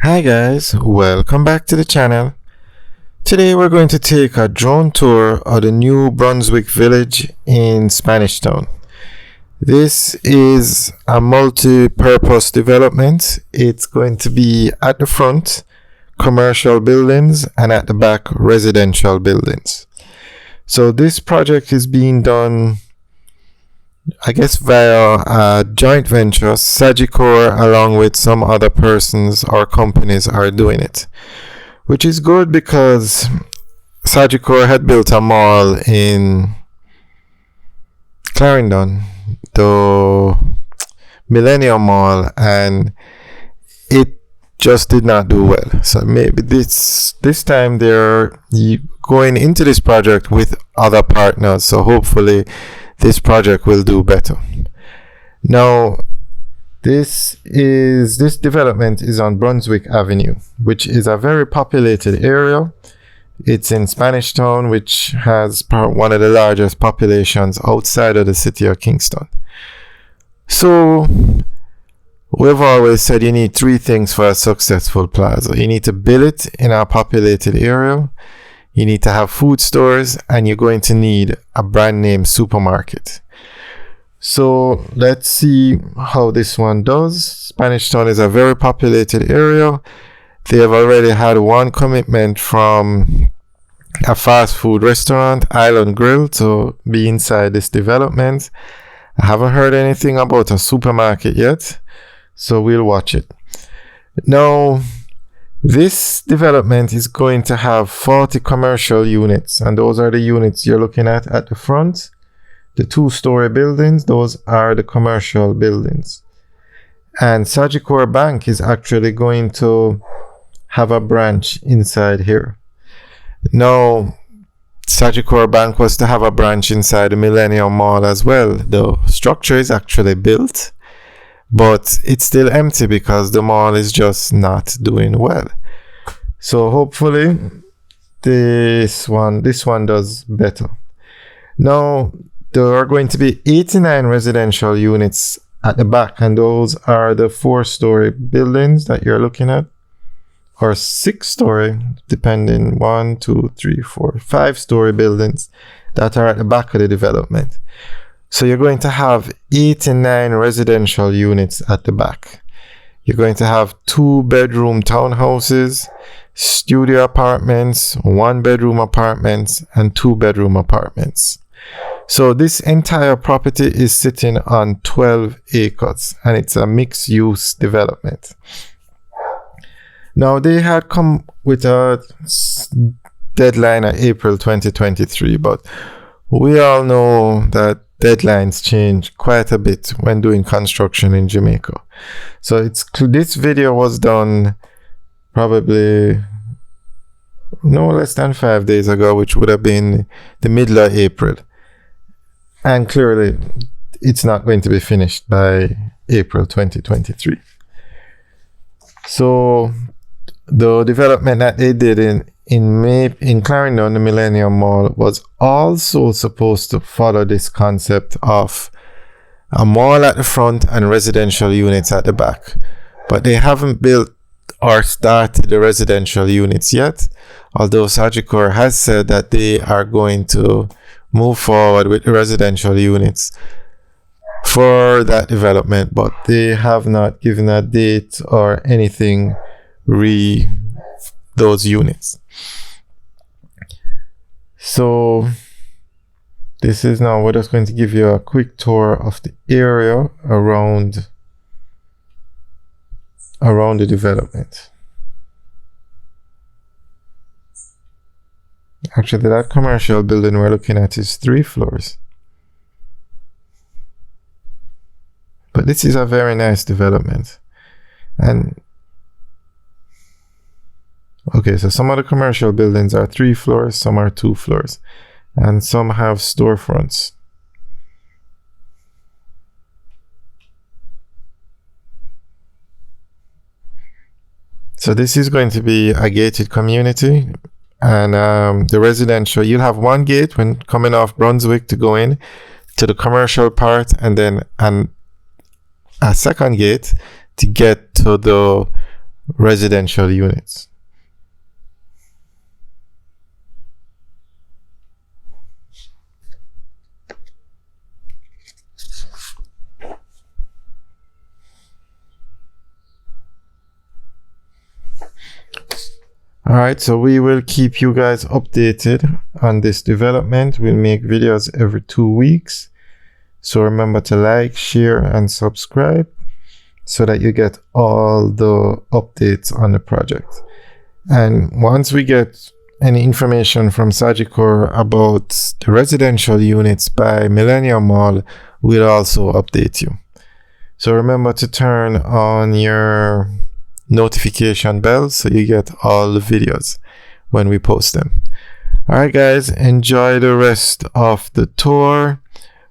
Hi guys, welcome back to the channel. Today we're going to take a drone tour of the new Brunswick village in Spanish Town. This is a multi-purpose development. It's going to be at the front commercial buildings and at the back residential buildings. So this project is being done, I guess, via a joint venture. Sagicor along with some other persons or companies are doing it, which is good because Sagicor had built a mall in Clarendon, the Millennium Mall, and it just did not do well. So maybe this time they're going into this project with other partners, so hopefully this project will do better. Now, this development is on Brunswick Avenue, which is a very populated area. It's in Spanish Town, which has one of the largest populations outside of the city of Kingston. So, we've always said you need three things for a successful plaza. You need to build it in a populated area, you need to have food stores, and you're going to need a brand name supermarket. So let's see how this one does. Spanish Town is a very populated area. They have already had one commitment from a fast food restaurant, Island Grill, to be inside this development. I haven't heard anything about a supermarket yet, so we'll watch it. Now, this development is going to have 40 commercial units, and those are the units you're looking at the front. The two-story buildings, those are the commercial buildings. And Sagicor Bank is actually going to have a branch inside here. Now, Sagicor Bank was to have a branch inside the Millennium Mall as well. The structure is actually built, but it's still empty because the mall is just not doing well. So hopefully this one does better. Now, there are going to be 89 residential units at the back, and those are the 4-story buildings that you're looking at, or 6-story, depending, 1, 2, 3, 4, 5-story buildings that are at the back of the development. So you're going to have 89 residential units at the back. You're going to have 2-bedroom townhouses, studio apartments, 1-bedroom apartments, and 2-bedroom apartments. So this entire property is sitting on 12 acres, and it's a mixed-use development. Now, they had come with a deadline of April 2023, but we all know that deadlines change quite a bit when doing construction in Jamaica. So this video was done probably no less than 5 days ago, which would have been the middle of April. And clearly, it's not going to be finished by April 2023. So the development that they did in Clarendon, the Millennium Mall, was also supposed to follow this concept of a mall at the front and residential units at the back. But they haven't built or started the residential units yet, although Sagicor has said that they are going to move forward with the residential units for that development, but they have not given a date or anything those units. So this is now, we're just going to give you a quick tour of the area around the development. Actually, that commercial building we're looking at is 3 floors. But this is a very nice development. And okay, so some of the commercial buildings are 3 floors, some are 2 floors, and some have storefronts. So this is going to be a gated community, and the residential, you'll have one gate when coming off Brunswick to go in to the commercial part, and then a second gate to get to the residential units. Alright, so we will keep you guys updated on this development. We'll make videos every 2 weeks. So remember to like, share, and subscribe so that you get all the updates on the project. And once we get any information from Sagicor about the residential units by Millennium Mall, we'll also update you. So remember to turn on your notification bell so you get all the videos when we post them. Alright guys, enjoy the rest of the tour.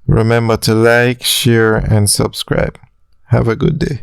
Remember to like, share, and subscribe. Have a good day.